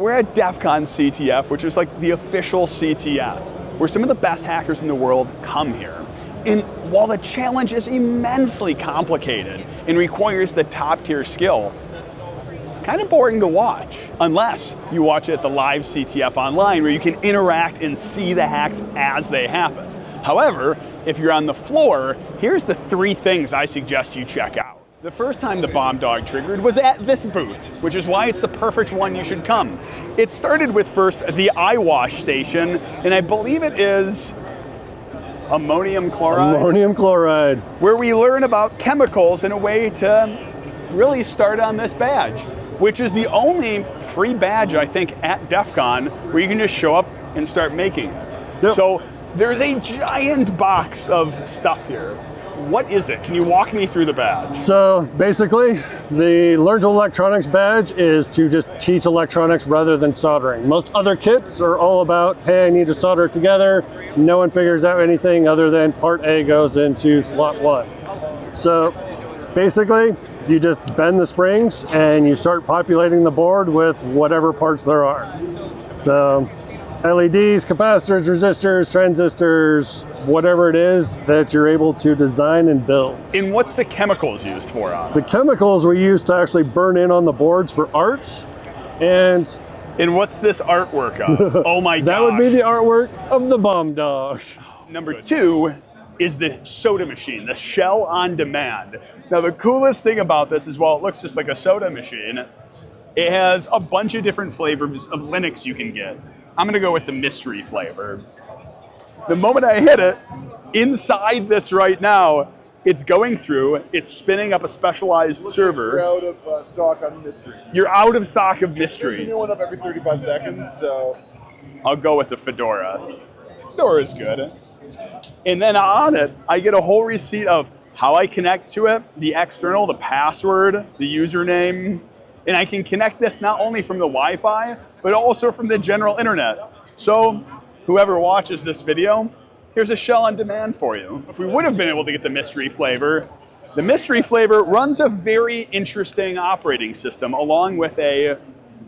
we're at DEF CON CTF, which is like the official CTF, where some of the best hackers in the world come here. And while the challenge is immensely complicated and requires the top tier skill, it's kind of boring to watch, unless you watch it at the live CTF online where you can interact and see the hacks as they happen. However, if you're on the floor, here's the 3 things I suggest you check out. The first time the bomb dog triggered was at this booth, which is why it's the perfect one you should come. It started with first the eye wash station, and I believe it is ammonium chloride. Ammonium chloride. Where we learn about chemicals in a way to really start on this badge, which is the only free badge, I think, at DEF CON where you can just show up and start making it. Yep. So there's a giant box of stuff here. What is it? Can you walk me through the badge? So basically, the Learn to Electronics badge is to just teach electronics rather than soldering. Most other kits are all about, hey, I need to solder it together. No one figures out anything other than part A goes into slot 1. So basically, you just bend the springs and you start populating the board with whatever parts there are. So LEDs, capacitors, resistors, transistors, whatever it is that you're able to design and build. And what's the chemicals used for on The it? chemicals we use to actually burn in on the boards for art, and what's this artwork of? Oh my god. that would be the artwork of the bomb dog. Number 2 is the soda machine, the Shell on Demand. Now the coolest thing about this is while it looks just like a soda machine, it has a bunch of different flavors of Linux you can get. I'm gonna go with the mystery flavor. The moment I hit it, inside this right now, it's going through, it's spinning up a specialized server. We're out of stock on mystery. You're out of stock of There's a mystery. new one up every 35 seconds, so. I'll go with the Fedora. Fedora's good. And then on it, I get a whole receipt of how I connect to it, the external, the password, the username, and I can connect this not only from the Wi-Fi, but also from the general internet. So whoever watches this video, here's a Shell on Demand for you. If we would have been able to get the mystery flavor, the mystery flavor runs a very interesting operating system along with a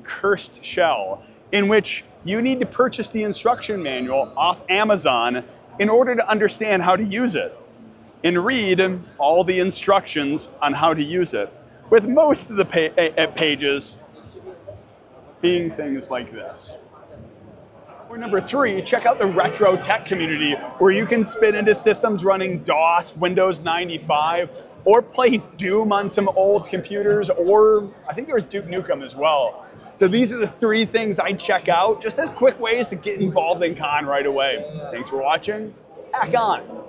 cursed shell in which you need to purchase the instruction manual off Amazon in order to understand how to use it and read all the instructions on how to use it, with most of the pages being things like this. Or number 3, check out the retro tech community where you can spin into systems running DOS, Windows 95, or play Doom on some old computers, or I think there was Duke Nukem as well. So these are the 3 things I check out just as quick ways to get involved in con right away. Thanks for watching. Hack on.